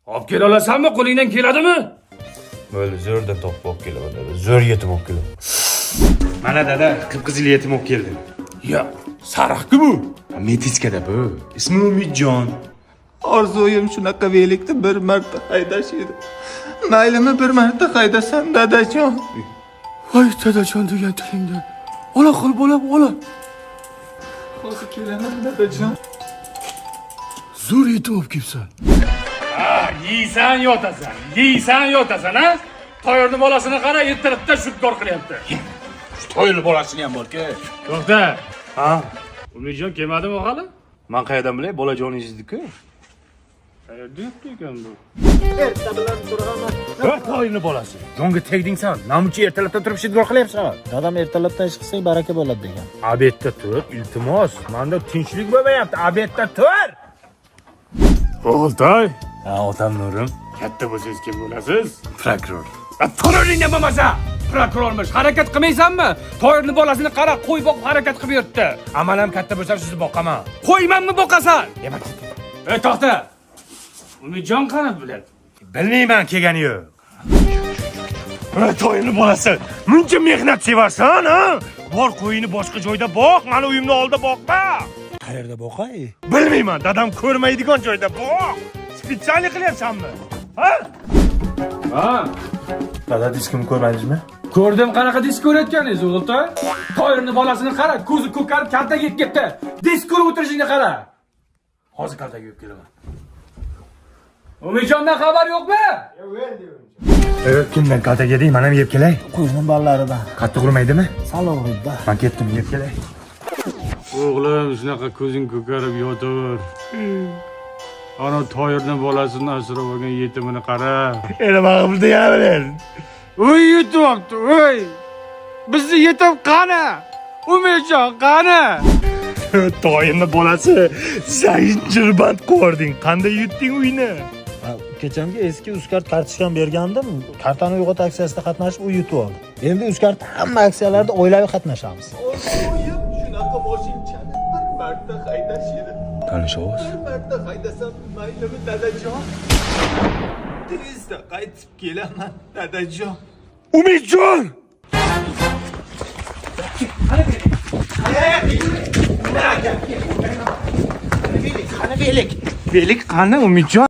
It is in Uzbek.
Olib kela olasanmi? Qo'lingdan keladimi? Böyle zo'rdan topib olib kelaman dada. Zo'r yetim olib kelaman. Mana dada, qip-qizil yetim olib keldim. Ya, sariq-ku bu. Metiskada bu. Ismi Umidjon. Orzuyim shunaqa velikni bir marta haydash edi. Maylimi bir marta haydasam dadajon. Voy, dadajon degan tilingdan. Ola qil bolam, ola. Hozir kelaman dadajon. Zo'r yetim olib kelibsan. Yeysan yotasan, yeysan yotasan, ha? Toyirni bolasini qara, ertalabda shudgor qilyapti. To'yli bolasini ham bor-ku. To'xta. Ha? Umidjon kelmadimi hali? Men qayerdan bilay, bolajoningizni-ku. Qayerda yuribdi ekan bu? To'yli bolasi. Jonga tegdingsan. Namuncha ertalabda turib shidgor qilyapsan. Dadam ertalabdan ish qilsang baraka bo'ladi degan. Obedda tur, iltimos. Menda tinchlik bo'lmayapti. Obedda tur. O'g'iltoy, Ha, otam Nurim. katta bo'lsangiz kim bo'lasiz? Prokuror. To'g'ringdan bo'lmasa, prokurormish. Harakat qilmaysanmi? Toyirni bolasini qara, qo'y boqib harakat qilib yuribdi. Amal ham katta bo'lsa sizni boqaman. Qo'ymanmi boqasan? Ey, to'xta. Umidjon qani bilan? Bilmayman kelgani yo'q. To'yli bolasi. Muncha mehnat sevarsan, ha? Bor qo'yini boshqa joyda boq, meni uyimni oldida boqma. Qayerda boqay? Bilmayman, dadam ko'rmaydigan joyda boq. Spetsiallik qilyapsanmi? Ha? Ha, Dada diskimni ko'rmadingizmi? ko'rdim qanaqa disk ko'rayotganingiz, o'g'iltoy. Toyirni bolasini qara, ko'zi ko'karib kaltaga yetib ketdi. Disk ko'rib o'tirishingni qara. Hozir kaltaga yeb kelaman. Umidjondan xabar yo'qmi? Kimdan kaltak yeding? Men ham yeb kelay. Qo'yni ballaridan. Qattiq urmaydimi? Sal og'riydi. Men ketdim, yeb kelay. O'g'lim, shunaqa ko'zing ko'karib yotaver. Ana Toyirni bolasini asrab olgan yetimini qara. Endi men burada yana bilen. Uy, yetyapti, uy. Bizni yetim qani? Umidjon qani? Toyimni bolasi, zanjirband qording. Qanday yutding uyni? Kechamga eski Uzcard kartochkam bergandim. Kartani uyg'ot aksiyasida qatnashib u yutib oldi. Endi Uzcard hamma aksiyalarda oilaviy qatnashamiz. Orzuyim shunaqa moshinchani bir marta haydash edi. Tanish ovoz. Bir marta haydasam maylimi dadajon. Tezda qaytib kelaman dadajon. Umidjon! Qani velik? Velik qani Umidjon?